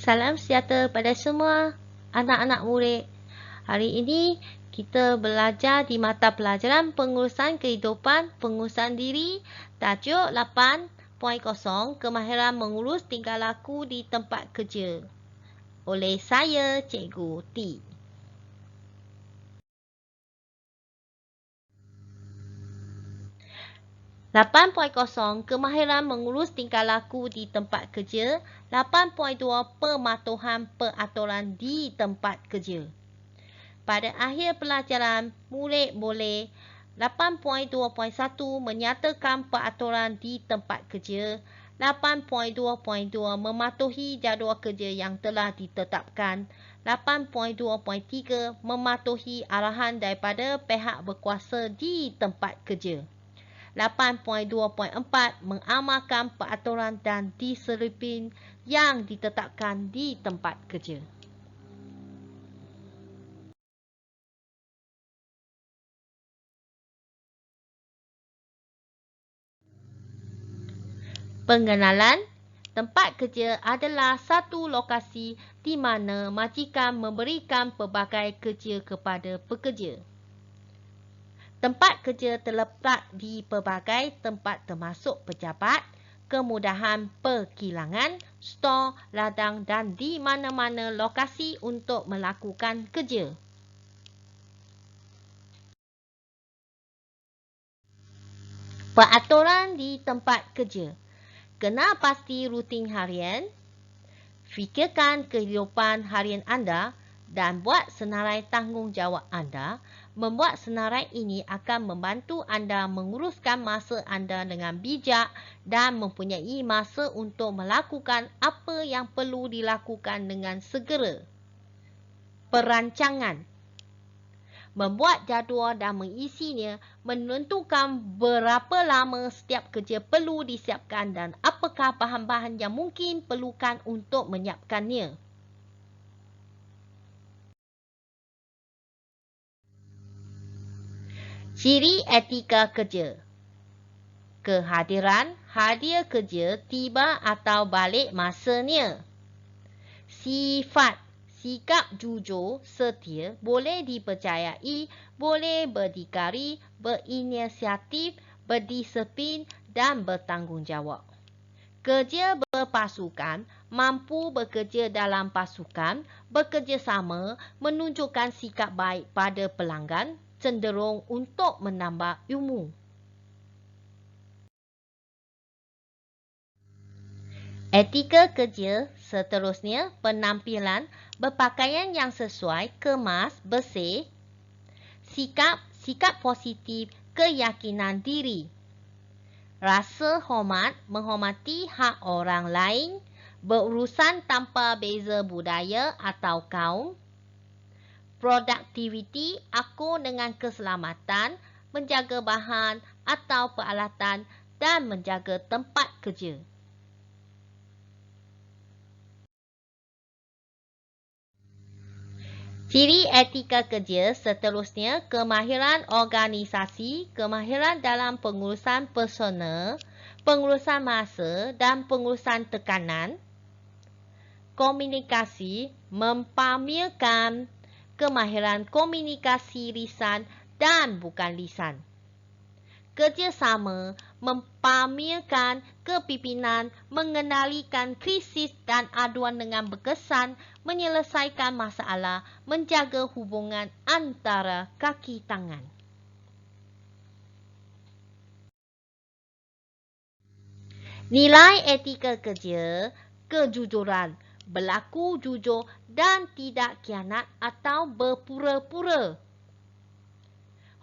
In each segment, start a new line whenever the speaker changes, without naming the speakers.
Salam sejahtera pada semua anak-anak murid. Hari ini kita belajar di mata pelajaran pengurusan kehidupan, pengurusan diri, tajuk 8.0 kemahiran mengurus tingkah laku di tempat kerja. Oleh saya, Cikgu T. Kemahiran mengurus tingkah laku di tempat kerja. 8.2 Pematuhan peraturan di tempat kerja. Pada akhir pelajaran, murid boleh 8.2.1 menyatakan peraturan di tempat kerja. 8.2.2 mematuhi jadual kerja yang telah ditetapkan. 8.2.3 mematuhi arahan daripada pihak berkuasa di tempat kerja. 8.2.4 mengamalkan peraturan dan disiplin yang ditetapkan di tempat kerja. Pengenalan. Tempat kerja adalah satu lokasi di mana majikan memberikan pelbagai kerja kepada pekerja. Tempat kerja terletak di pelbagai tempat termasuk pejabat, kemudahan perkilangan, stor, ladang dan di mana-mana lokasi untuk melakukan kerja. Peraturan di tempat kerja. Kena pasti rutin harian, fikirkan kehidupan harian anda dan buat senarai tanggungjawab anda. Membuat senarai ini akan membantu anda menguruskan masa anda dengan bijak dan mempunyai masa untuk melakukan apa yang perlu dilakukan dengan segera. Perancangan. Membuat jadual dan mengisinya, menentukan berapa lama setiap kerja perlu disiapkan dan apakah bahan-bahan yang mungkin perlukan untuk menyiapkannya. Ciri etika kerja. Kehadiran, hadir kerja, tiba atau balik masanya. Sifat, sikap jujur, setia, boleh dipercayai, boleh berdikari, berinisiatif, berdisiplin dan bertanggungjawab. Kerja berpasukan, mampu bekerja dalam pasukan, bekerjasama, menunjukkan sikap baik pada pelanggan, cenderung untuk menambah ilmu. Etika kerja, seterusnya penampilan, berpakaian yang sesuai, kemas, bersih, sikap positif, keyakinan diri. Rasa hormat, menghormati hak orang lain, berurusan tanpa beza budaya atau kaum. Produktiviti, akur dengan keselamatan, menjaga bahan atau peralatan dan menjaga tempat kerja. Ciri etika kerja, seterusnya kemahiran organisasi, kemahiran dalam pengurusan personal, pengurusan masa dan pengurusan tekanan. Komunikasi, mempamerkan kemahiran komunikasi lisan dan bukan lisan. Kerjasama, mempamerkan kepimpinan, mengendalikan krisis dan aduan dengan berkesan, menyelesaikan masalah, menjaga hubungan antara kaki tangan. Nilai etika kerja, kejujuran, berlaku jujur dan tidak khianat atau berpura-pura.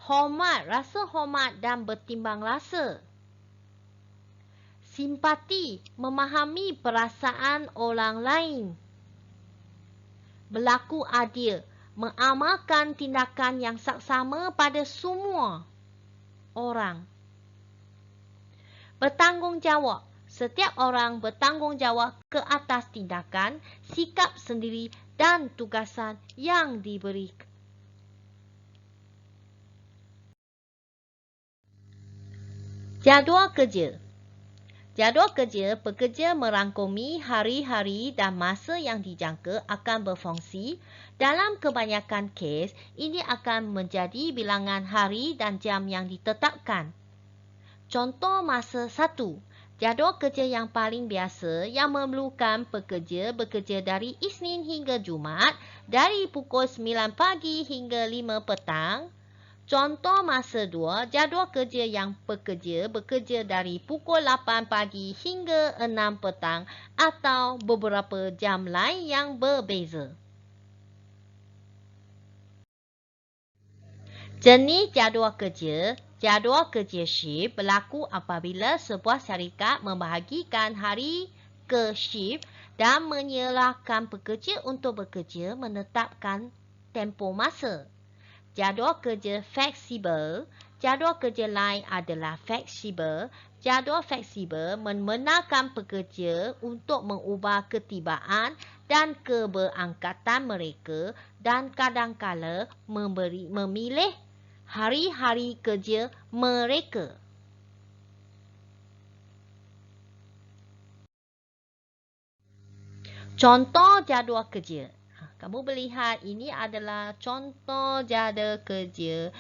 Hormat, rasa hormat dan bertimbang rasa. Simpati, memahami perasaan orang lain. Berlaku adil, mengamalkan tindakan yang saksama pada semua orang. Bertanggungjawab, setiap orang bertanggungjawab ke atas tindakan, sikap sendiri dan tugasan yang diberi. Jadual kerja. Jadual kerja, pekerja merangkumi hari-hari dan masa yang dijangka akan berfungsi. Dalam kebanyakan kes, ini akan menjadi bilangan hari dan jam yang ditetapkan. Contoh masa 1. Jadual kerja yang paling biasa yang memerlukan pekerja bekerja dari Isnin hingga Jumaat dari pukul 9 pagi hingga 5 petang. Contoh masa 2, jadual kerja yang pekerja bekerja dari pukul 8 pagi hingga 6 petang atau beberapa jam lain yang berbeza. Jenis jadual kerja shift berlaku apabila sebuah syarikat membahagikan hari ke shift dan menyerahkan pekerja untuk bekerja menetapkan tempoh masa. Jadual kerja fleksibel. Jadual kerja lain adalah fleksibel. Jadual fleksibel membenarkan pekerja untuk mengubah ketibaan dan keberangkatan mereka dan kadang-kala memilih hari-hari kerja mereka. Contoh jadual kerja. Kamu melihat ini adalah contoh jadual kerja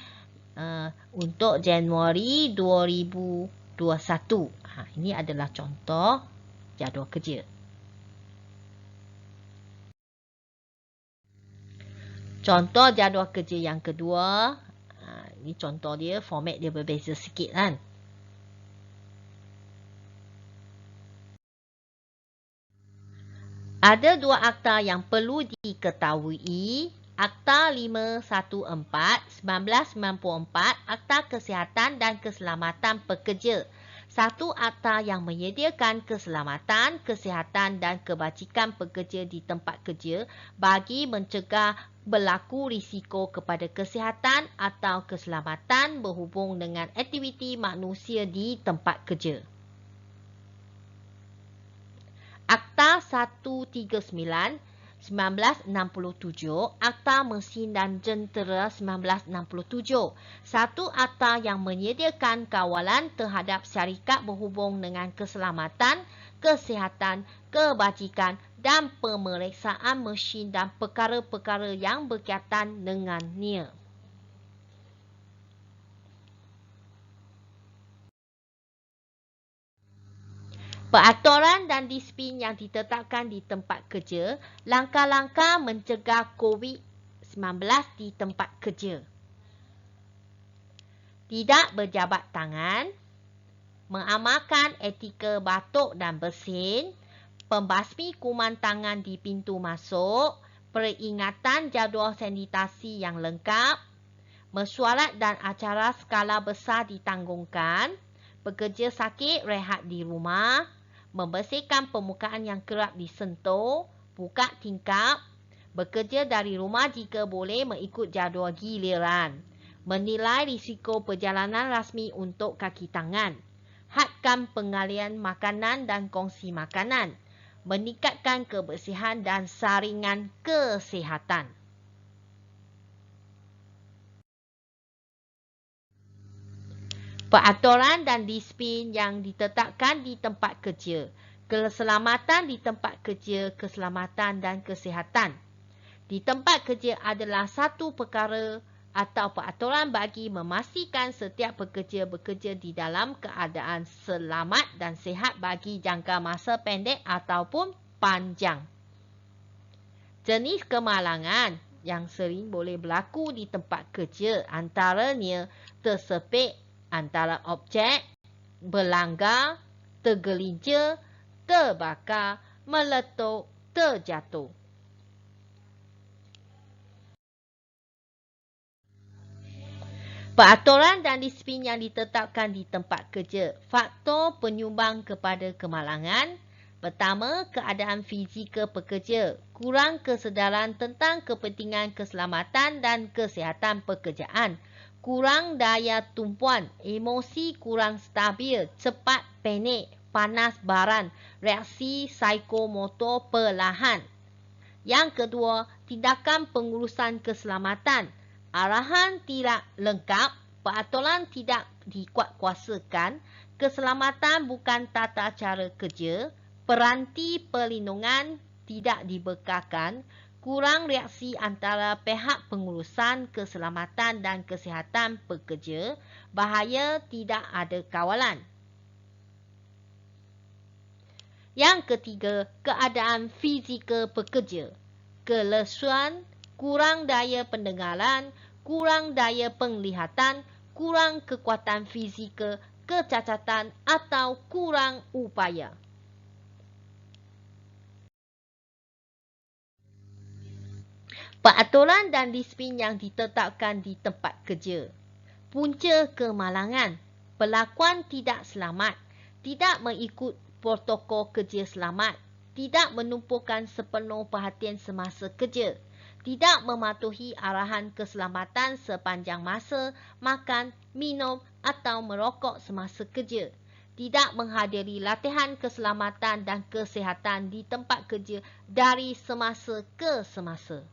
untuk Januari 2021. Ini adalah contoh jadual kerja. Contoh jadual kerja yang kedua. Ini contoh dia, format dia berbeza sikit kan. Ada dua akta yang perlu diketahui. Akta 514/1994, Akta Kesihatan dan Keselamatan Pekerja. Satu akta yang menyediakan keselamatan, kesihatan dan kebajikan pekerja di tempat kerja bagi mencegah berlaku risiko kepada kesihatan atau keselamatan berhubung dengan aktiviti manusia di tempat kerja. Akta 139/1967, Akta Mesin dan Jentera 1967. Satu akta yang menyediakan kawalan terhadap syarikat berhubung dengan keselamatan, kesihatan, kebajikan dan pemeriksaan mesin dan perkara-perkara yang berkaitan dengannya. Peraturan dan disiplin yang ditetapkan di tempat kerja, langkah-langkah mencegah COVID-19 di tempat kerja. Tidak berjabat tangan, mengamalkan etika batuk dan bersin, pembasmi kuman tangan di pintu masuk, peringatan jadual sanitasi yang lengkap, mesyuarat dan acara skala besar ditanggungkan, pekerja sakit rehat di rumah, membersihkan permukaan yang kerap disentuh, buka tingkap, bekerja dari rumah jika boleh mengikut jadual giliran, menilai risiko perjalanan rasmi untuk kaki tangan, hadkan pengalian makanan dan kongsi makanan, meningkatkan kebersihan dan saringan kesihatan. Peraturan dan disiplin yang ditetapkan di tempat kerja. Keselamatan di tempat kerja, keselamatan dan kesihatan. Di tempat kerja adalah satu perkara atau peraturan bagi memastikan setiap pekerja bekerja di dalam keadaan selamat dan sihat bagi jangka masa pendek ataupun panjang. Jenis kemalangan yang sering boleh berlaku di tempat kerja antaranya tersepit antara objek, berlanggar, tergelincir, terbakar, meletup, terjatuh. Peraturan dan disiplin yang ditetapkan di tempat kerja. Faktor penyumbang kepada kemalangan. Pertama, keadaan fizikal pekerja. Kurang kesedaran tentang kepentingan keselamatan dan kesihatan pekerjaan. Kurang daya tumpuan, emosi kurang stabil, cepat panik, panas baran, reaksi psikomotor perlahan. Yang kedua, tindakan pengurusan keselamatan. Arahan tidak lengkap, peraturan tidak dikuatkuasakan, keselamatan bukan tata cara kerja, peranti perlindungan tidak dibekalkan, kurang reaksi antara pihak pengurusan keselamatan dan kesihatan pekerja, bahaya tidak ada kawalan. Yang ketiga, keadaan fizikal pekerja. Kelesuan, kurang daya pendengaran, kurang daya penglihatan, kurang kekuatan fizikal, kecacatan atau kurang upaya. Peraturan dan disiplin yang ditetapkan di tempat kerja. Punca kemalangan, perlakuan tidak selamat, tidak mengikut protokol kerja selamat, tidak menumpukan sepenuh perhatian semasa kerja, tidak mematuhi arahan keselamatan sepanjang masa makan, minum atau merokok semasa kerja, tidak menghadiri latihan keselamatan dan kesihatan di tempat kerja dari semasa ke semasa.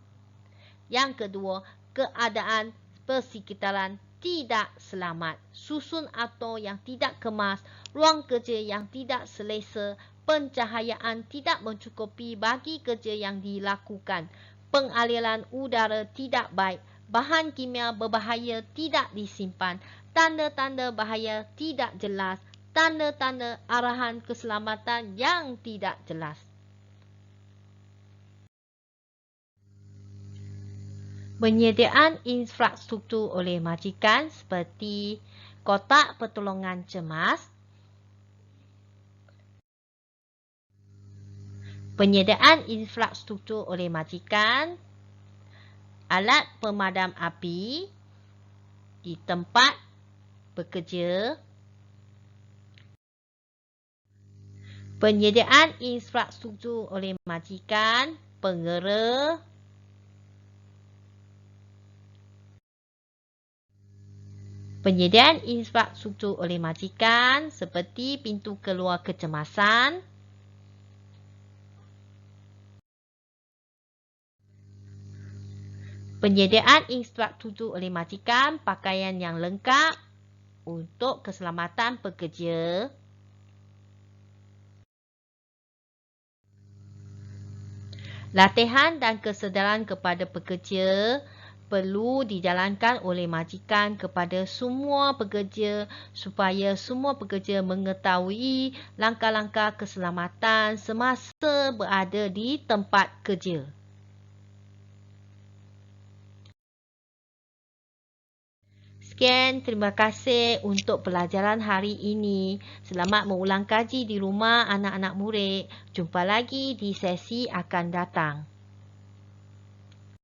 Yang kedua, keadaan persekitaran tidak selamat, susun atau yang tidak kemas, ruang kerja yang tidak selesa, pencahayaan tidak mencukupi bagi kerja yang dilakukan, pengaliran udara tidak baik, bahan kimia berbahaya tidak disimpan, tanda-tanda bahaya tidak jelas, tanda-tanda arahan keselamatan yang tidak jelas. Penyediaan infrastruktur oleh majikan seperti kotak pertolongan cemas, penyediaan infrastruktur oleh majikan, alat pemadam api di tempat bekerja, penyediaan infrastruktur oleh majikan, pengera, penyediaan infrastruktur oleh majikan seperti pintu keluar kecemasan, penyediaan infrastruktur oleh majikan pakaian yang lengkap untuk keselamatan pekerja, latihan dan kesedaran kepada pekerja perlu dijalankan oleh majikan kepada semua pekerja supaya semua pekerja mengetahui langkah-langkah keselamatan semasa berada di tempat kerja. Sekian, terima kasih untuk pelajaran hari ini. Selamat mengulang kaji di rumah anak-anak murid. Jumpa lagi di sesi akan datang.